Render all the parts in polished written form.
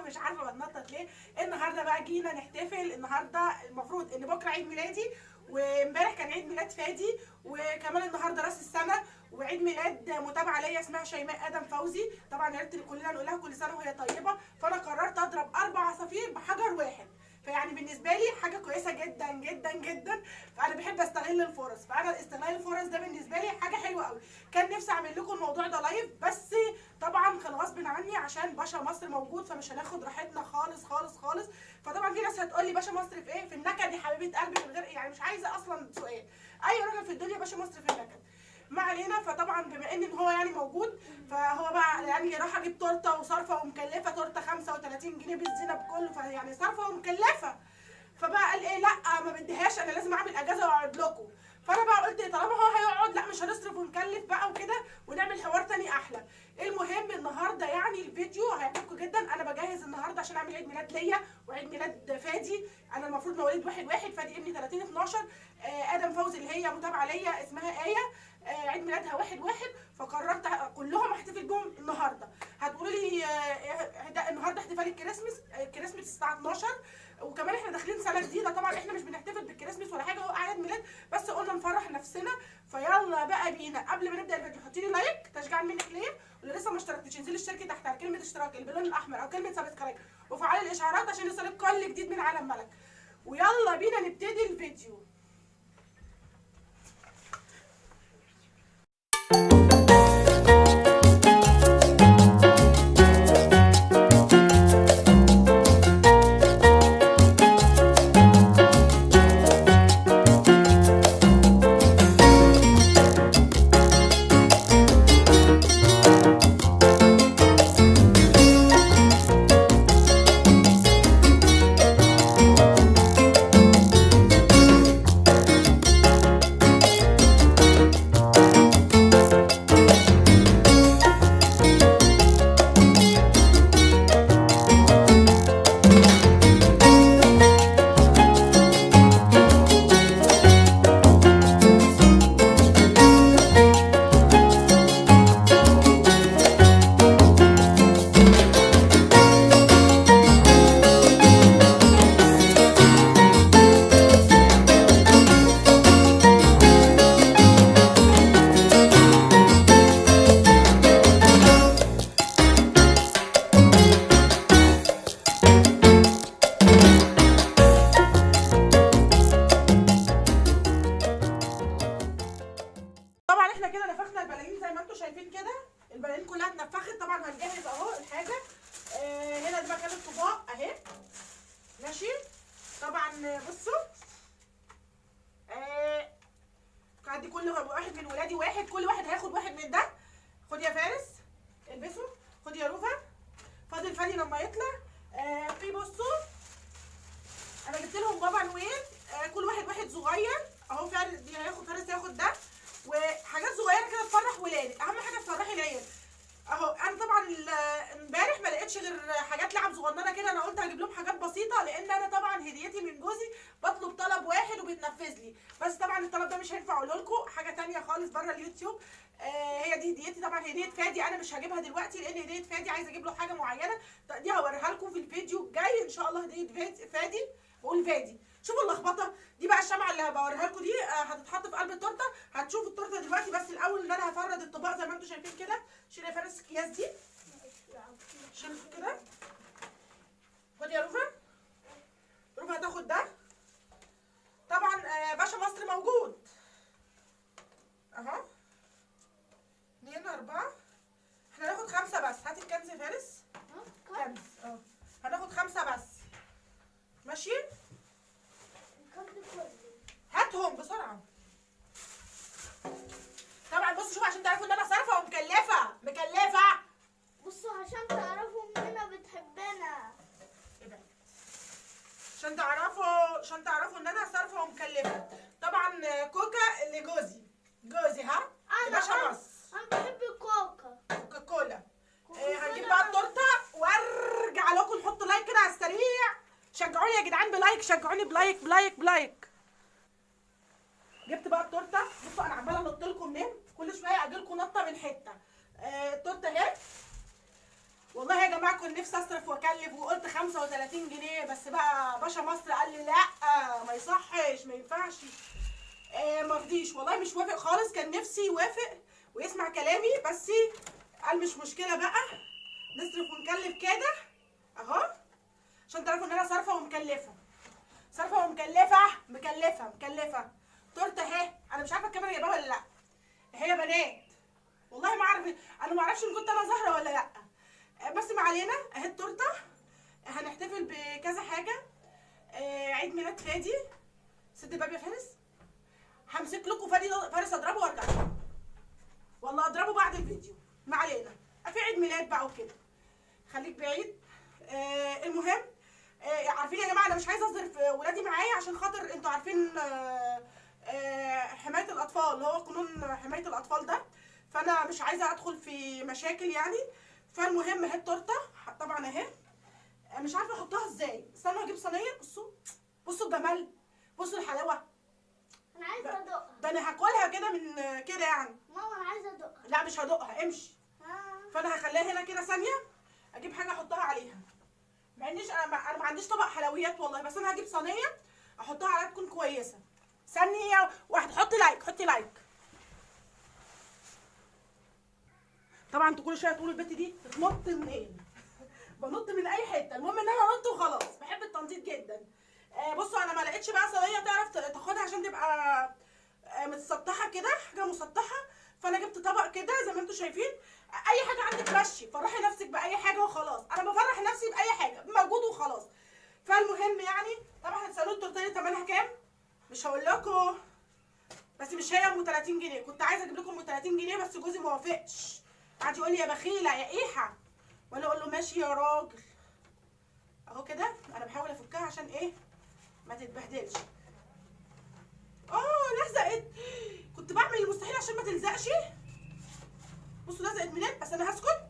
مش عارفه بتنطط ليه. النهارده بقى جينا نحتفل. النهارده المفروض ان بكره عيد ميلادي، وامبارح كان عيد ميلاد فادي، وكمان النهارده راس السنه وعيد ميلاد متابعه ليا اسمها شيماء ادم فوزي. طبعا يا ريت كلنا نقول لها كل سنه وهي طيبه. فانا قررت اضرب 4 عصافير بحجر واحد، فيعني بالنسبه لي حاجه كويسه جدا جدا جدا. فانا بحب استغل الفرص، فانا استغلال الفرص ده بالنسبه لي حاجه حلوه قوي. كان نفسي اعمل لكم الموضوع ده لايف، بس طبعا كان غصب عني عشان باشا مصر موجود، فمش هناخد راحتنا خالص خالص خالص. فطبعا في ناس هتقول لي باشا مصر في ايه؟ في النكد يا حبيبه قلبي، من غير يعني مش عايزه اصلا سؤال. اي راجل في الدنيا باشا مصر في النكد. ما علينا. فطبعا بما ان هو يعني موجود، فهو بقى يعني راح اجيب تورته وصارفه ومكلفه، تورته 35 جنيه بالزينه بكله، فيعني صارفه ومكلفه. فبقى قال ايه؟ لا ما بديهاش، انا لازم اعمل اجازه واقعد لكم. فانا بقى قلت طالما هو هيقعد لا مش هنصرف ونكلف بقى وكده، ونعمل حوار تاني احلى. المهم النهارده يعني الفيديو هيعجبكم جدا. انا بجهز النهارده عشان اعمل عيد ميلاد ليا وعيد ميلاد فادي. انا المفروض مواليد 1/1، فادي ابني 30/12. ادم فوزي اللي هي متابعه ليا اسمها ايه، عيد ميلادها 1/1. فقررت كلهم احتفل بهم النهارده. هتقولوا لي النهارده احتفال الكريسماس الساعه 12، وكمان احنا داخلين سنه جديده. طبعا احنا مش بنحتفل بالكريسماس ولا حاجه، هو اعياد ميلاد بس، قلنا نفرح نفسنا. فيلا بقى بينا. قبل ما نبدا الفيديو حطي لي لايك تشجيعا منك ليا، واللي لسه ما اشتركتش انزلي اشتركي تحت على كلمه اشتراك باللون الاحمر او كلمه سبسكرايب، وفعلي الاشعارات عشان يوصلك كل جديد من عالم ملك. ويلا بينا نبتدي الفيديو. شايفين كده البلالين كلها اتنفخت. طبعا هنجهز اهو الحاجه. هنا ده مكان الطباق اهي، ماشي. طبعا بصوا، هدي كل واحد من ولادي واحد، كل واحد هياخد واحد من ده. خد يا فارس البسه، خد يا روفا، فاضل فادي لما يطلع. في بصوا انا جبت لهم بابا نويل، كل واحد صغير اهو. فارس دي هياخد، فارس هياخد ده، وحاجات صغيره كده تفرح ولادك. اهم حاجه تفرحي العيال اهو. انا طبعا امبارح ما لقيتش غير حاجات لعب صغننه كده، انا قلت هجيب لهم حاجات بسيطه، لان انا طبعا هديتي من جوزي بطلب طلب واحد وبيتنفذ لي. بس طبعا الطلب ده مش هينفع اقوله لكم، حاجه ثانيه خالص بره اليوتيوب. هي دي هديتي. طبعا هديه فادي انا مش هجيبها دلوقتي، لان هديه فادي عايزه اجيب له حاجه معينه، دي هوريها لكم في الفيديو الجاي ان شاء الله. هديه فادي، بقول فادي. شوفوا اللخبطه دي بقى. الشمعه اللي بوريها لكم دي هتتحط في قلب التورته. هتشوفوا التورته دلوقتي، بس الاول ان انا هفرد الطباق زي ما انتم شايفين كده. شيل يا فارس الكياس دي، شيل كده. خد يا روفا، روفا هتاخد ده. طبعا باشا مصر موجود اهو. 2 4 احنا هناخد 5 بس. هاتي الكنز يا فارس، كنز اه. هناخد 5 بس، ماشي. هاتهم بسرعه. طبعا بصوا شوفوا عشان تعرفوا ان انا صارفه ومكلفه مكلفه. بصوا عشان تعرفوا اننا بتحبنا، عشان تعرفوا ان انا صارفه ومكلفه. طبعا كوكا لجوزي ها، باشا مصر. انا بحب الكوكا، كوكا كولا. هنجيب بقى التورته وارجع لكم. نحط لايك كده على السريع، شجعوني يا جدعان بلايك، شجعوني بلايك بلايك بلايك. جبت بقى التورته. بصوا انا عماله انط لكم منين، كل شويه اجي لكم نطه من حته. التورته اهي. والله يا جماعه كنت نفسي اصرف واكلف وقلت 35 جنيه، بس بقى باشا مصر قال لي لا ما يصحش ما ينفعش. ما رضيش والله، مش وافق خالص. كان نفسي يوافق ويسمع كلامي، بس قال مش مشكله بقى نصرف ونكلف كده اهو، عشان تعرفوا ان انا صارفه ومكلفه، صارفه ومكلفه مكلفه. تورته اهي، انا مش عارفه الكاميرا جايباها ولا لا. اهي يا بنات والله ما اعرف، انا ما اعرفش ان كنت انا ظاهره ولا لا، بس ما علينا. اهي التورته، هنحتفل بكذا حاجه. عيد ميلاد فادي. سد الباب يا فارس، همسك لكم فارس اضربه وارجع لكم. والله اضربه بعد الفيديو، ما علينا. في عيد ميلاد بقى وكده، خليك بعيد. المهم عارفين يا جماعه انا مش عايزه اصدر في ولادي معايا، عشان خاطر انتوا عارفين حمايه الاطفال، اللي هو قانون حمايه الاطفال ده، فانا مش عايزه ادخل في مشاكل يعني. فالمهم اهي التورته طبعا اهي، مش عارفه احطها ازاي. استنوا اجيب صينيه. بصوا الجمال، بصوا الحلاوه. انا عايزه ادوقها. ده انا هاكلها كده من كده يعني. ماما انا عايزه ادوقها. لا مش هدوقها، امشي. فانا هخليها هنا كده ثانيه، اجيب حاجه احطها عليها. مع انيش انا ما عنديش طبق حلويات والله، بس انا هجيب صينيه احطها عليها تكون كويسه. ثانيه واحده، حطي لايك حطي لايك. طبعا انتوا كل شويه تقولوا البت دي بتنط منين؟ بنط من اي حته، المهم ان انا انط وخلاص، بحب التنطيط جدا. بصوا انا ما لقيتش بقى صينيه تعرف تاخدها عشان تبقى متسطحه كده، حاجه مسطحه، فانا جبت طبق كده زي ما انتوا شايفين. اي حاجه عندك مشي، فرحي نفسك باي حاجه وخلاص، انا بفرح نفسي باي حاجه موجود وخلاص. فالمهم يعني طبعا هتسالوني التورتيه دي ثمنها كام؟ مش هقول لكم، بس مش هي ام 30 جنيه. كنت عايزه اجيب لكم ام 30 جنيه بس جوزي ما وافقش، قعد يقول لي يا بخيله يا ايحه، وانا اقول له ماشي يا راجل. اهو كده انا بحاول افكها عشان ايه ما تتبهدلش. لزقت، كنت بعمل المستحيل عشان ما تلزقش. بصوا لزقت منين، بس انا هسكت.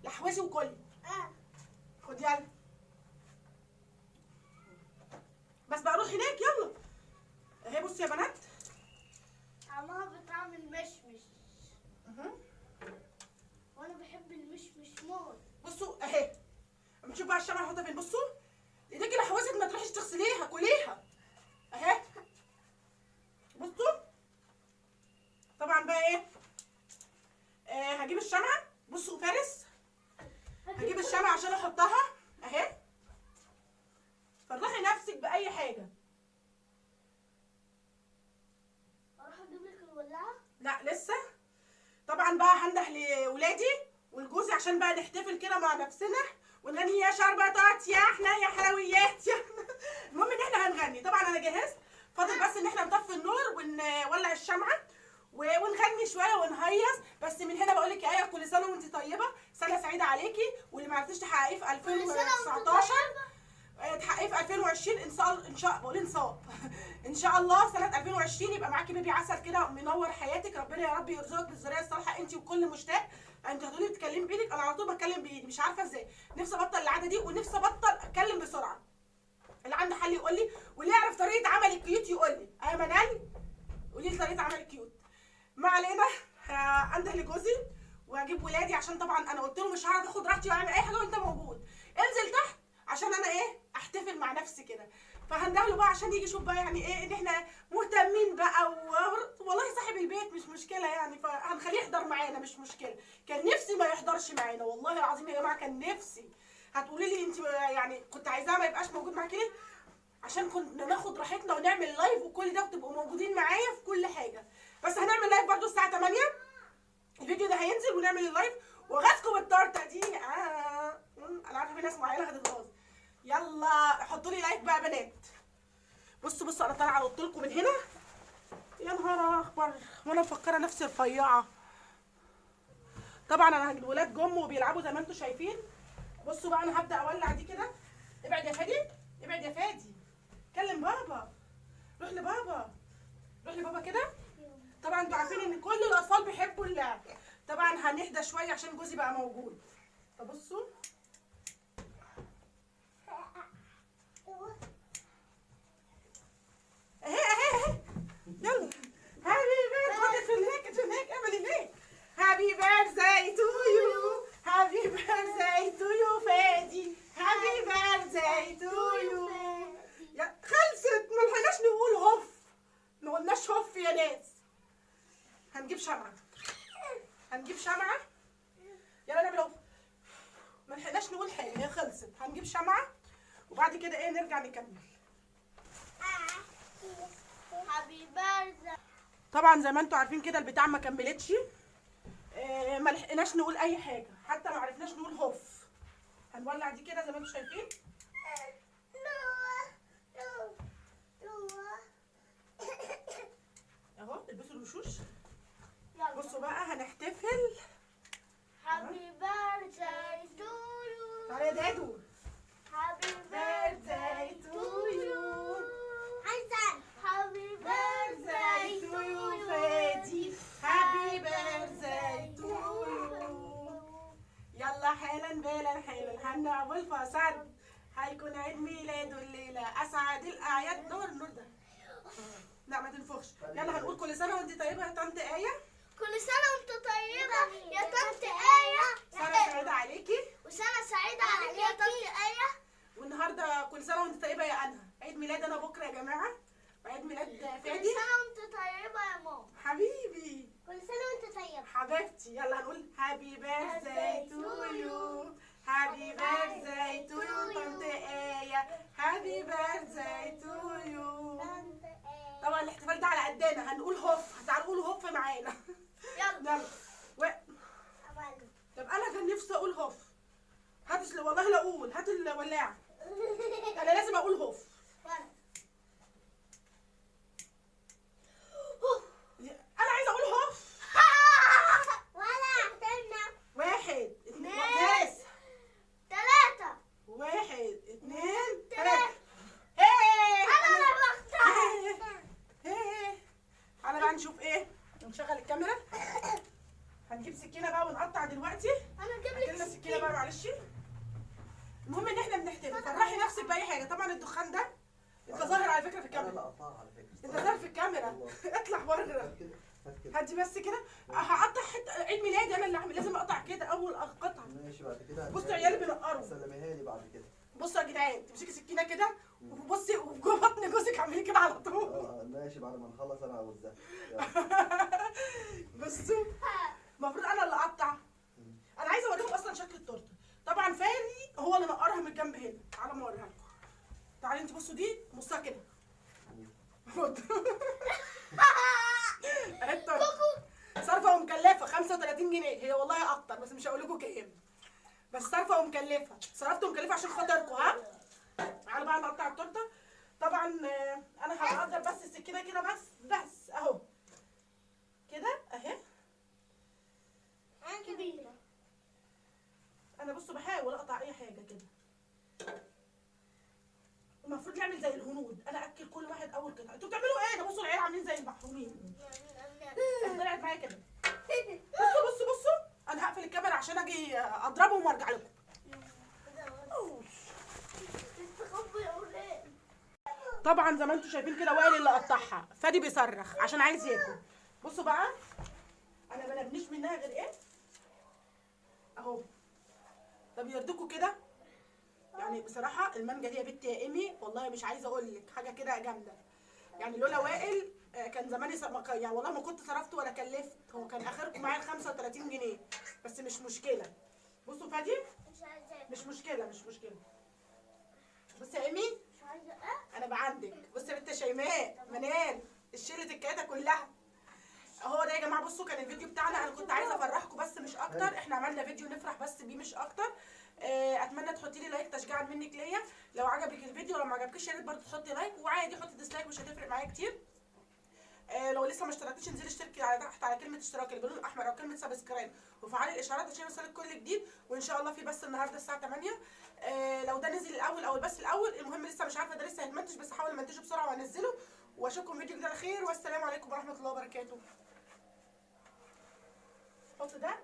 لحوسي وكلي. خد يلا، بس بقى روح هناك يلا. اهي بصوا يا بنات، طعمها بطعم المشمش. وانا بحب المشمش موت. بصوا اهي، اما نشوف بقى الشمعة نحطها فين. بصوا ايديكي لحوست، ما تروحيش تغسليها، كليها اهي. بصوا طبعا بقى ايه، هجيب الشمعة. بصوا فارس، هجيب الشمعة عشان احطها اهي. فرحي نفسك باي حاجة. اروح اجيب لك الولاعة؟ لا لسه. طبعا بقى هنده لولادي ولجوزي عشان بقى نحتفل كده مع نفسنا ونغني يا شربطات يا احنا يا حلويات يا المهم ان احنا هنغني. طبعا انا جهزت، فاضل بس ان احنا نطفي النور ونولع الشمعة ونغني شويه ونهيص. بس من هنا بقول لك يا ايه، كل سنه وانت طيبه، سنه سعيده عليكي، واللي ما عرفتيش تحققيه في 2019 تحققيه في 2020 ان شاء الله سنه 2020 يبقى معاكي بيبي عسل كده منور حياتك. ربنا يا رب يرزقك بالذريه الصالحه انت وكل مشتاق. انت هتقولي بتتكلمي بايدك، انا على طول بتكلم بايدي، مش عارفه ازاي. نفسي ابطل العاده دي، ونفسي ابطل اتكلم بسرعه. اللي عنده حل يقول لي، واللي يعرف طريقه عمل الكيوت يقول لي. يا منال قولي لي طريقه عمل الكيوت. ما علينا، انده لجوزي واجيب ولادي، عشان طبعا انا قلت له مش هعرف اخد راحتي واعمل اي حاجه وانت موجود. انزل تحت عشان انا ايه احتفل مع نفسي كده. فهنده له بقى عشان يجي يشوف بقى يعني ايه ان احنا مهتمين بقى والله صاحب البيت مش مشكله يعني، فهنخليه يحضر معانا مش مشكله. كان نفسي ما يحضرش معانا والله العظيم يا جماعه، كان نفسي. هتقولي لي انت يعني كنت عايزاه ما يبقاش موجود معاكي ليه؟ عشان كنا ناخد راحتنا ونعمل لايف وكل ده وتبقوا موجودين معايا في كل حاجه. بس هنعمل لايف برضو الساعه 8 الفيديو ده هينزل ونعمل اللايف وغازكم التورته دي. انا عارفه في ناس معينه هتتغاظ. يلا حطوا لي لايك بقى يا بنات. بصوا انا طالعه انط لكم من هنا. يا نهار اخبر، وانا مفكره نفسي رفيعه. طبعا انا الولاد جم وبيلعبوا زي ما انتم شايفين. بصوا بقى انا هبدا اولع دي كده. ابعد يا فادي، ابعد يا فادي، كلم بابا، روح لبابا كده. طبعا انتوا عارفين ان كل الاطفال بيحبوا اللعب. طبعا هنهدى شويه عشان جوزي بقى موجود. فبصوا اهي يلا. هابي بيرثداي تو يو، هابي بيرثداي تو هنجيب شمعه. يلا نعمل اهو، ما لحقناش نقول حاجه هي خلصت. هنجيب شمعه وبعد كده ايه نرجع نكمل. حبيبي طبعا زي ما انتوا عارفين كده البتاع ما كملتش. ما لحقناش نقول اي حاجه، حتى ما عرفناش نقول هوف. هنولع دي كده زي ما انتوا شايفين. اهو البسوا الوشوش. بصوا بقى هنحتفل. Happy birthday to you. تعالى يا دادو. Happy birthday to you. حسن. Happy birthday to you. فادي. Happy birthday to you. يلا حالا بالا حالا هنا ابو الفساد هيكون عيد ميلاده الليله، اسعد الاعياد. دور النور ده. لا ما تنفخش. يلا هنقول كل سنه وانت طيبه يا طنط ايه. كل سنة وانت طيبة يا طنط آية. سنه سعيده عليكي. وسنة سعيدة عليك يا طنط آية. والنهارده كل سنه وانت طيبه يا انها. عيد ميلاد انا بكره يا جماعه، وعيد ميلاد كل فادي سنة وانت طيبة يا ماما. حبيبي كل سنة وانت طيبة حبيبتي. يلا هنقول هابي بيرثداي تو يو. هابي بيرثداي تو يو طنط ايه. هابي بيرثداي تو يو. طنط آية. طبعا الاحتفال ده على قدنا. هنقول هوف. تعالوا قولوا هوف معانا. يلا. يلا طب انا كان نفسي اقول هوف. هات والله لا اقول. هات الولاعه. انا لازم اقول هوف. انا عايزه اقول هوف. ولا احترنا. واحد اتنين ناس. بس. 3. واحد اتنين تلاتة. تلاته. هيه أنا اللي بختار. هيه. تعالى بقى نشوف ايه. نشغل الكاميرا. هنجيب سكينه بقى ونقطع دلوقتي. أنا أجيب هات لنا لك سكينه بقى معلش. المهم ان احنا بنحتفل. فرحي نفسك باي حاجه. طبعا الدخان ده انت ظاهر على فكره في انا الكاميرا. لا اقطعها على فكره. انت ظاهر في الكاميرا. والله. اطلع بره. هات كده هات كده. هدي بس كده. هقطع حته عيد ميلادي انا اللي عامل. لازم اقطع كده اول قطعه. ماشي بعد كده بصوا عيالي بينقروا. سلميها لي بعد كده. بصوا يا جدعان تمسكي سكينه كده وبصي وجوه بطن جوزك عاملين كده على طول. ماشي بعد ما نخلص انا اوزعها. بصوا المفروض انا اللي اقطع. انا عايزه اوريكم اصلا شكل التورته. طبعا فادي هو اللي نقرها من الجنب هنا. تعالوا ما اوريها لكم. تعالي انت بصوا دي نصها كده. اهي التورته صارفه ومكلفه 35 جنيه. هي والله اكتر بس مش هقول لكم كام. بس صارفه ومكلفه. صرفت ومكلفه عشان خاطركم. ها تعالوا بقى نقطع التورته. طبعا انا هقدر بس السكينه كده بس اهو كده اهي. كبيرة. انا بصوا بحاول اقطع اي حاجه كده. المفروض نعمل زي الهنود. انا اكل كل واحد اول قطعه. انتوا بتعملوا ايه ده؟ بصوا العيال عاملين زي المحرومين. طلعت معايا كده. بصوا انا هقفل الكاميرا عشان اجي اضربهم وارجع لكم. طبعا زي ما انتوا شايفين كده وائل اللي قطعها. فادي بيصرخ عشان عايز ياكل. بصوا بقى انا ما نبنيش منها غير ايه اهو. طب يرضيكوا كده يعني. بصراحه المانجا دي يا بنتي يا ايمي والله مش عايزه اقول لك حاجه كده جامده. يعني لولا وائل كان زماني يعني والله ما كنت صرفت ولا كلفت. هو كان اخركم معايا 35 جنيه بس مش مشكله. بصوا فادي مش مشكله. بصي يا ايمي مش عايزة ايه؟ انا بقى عندك. بصي يا بنت شيماء منال الشله الكاته كلها اهو ده يا جماعه. بصوا كان الفيديو بتاعنا. انا كنت عايزه افرحكم بس مش اكتر. احنا عملنا فيديو نفرح بس بيه مش اكتر. اتمنى تحطي لي لايك تشجيعا منك ليا لو عجبك الفيديو. لو ما عجبكش يا ريت برضه تحطي لايك، وعادي حطي ديسلايك مش هتفرق معايا كتير. لو لسه ما اشتركتيش انزلي اشتركي على تحت على كلمه اشتراك اللي باللون الاحمر او كلمه سبسكرايب وفعلي الاشعارات عشان يوصلك كل جديد. وان شاء الله في بث النهارده الساعه 8. لو ده نزل الاول او البث الاول المهم لسه مش عارفه ده لسه هيتمنتج بس هحاول امنتجه بسرعه وانزله. واشوفكم فيديو جديد على خير والسلام عليكم ورحمه الله وبركاته. حط ده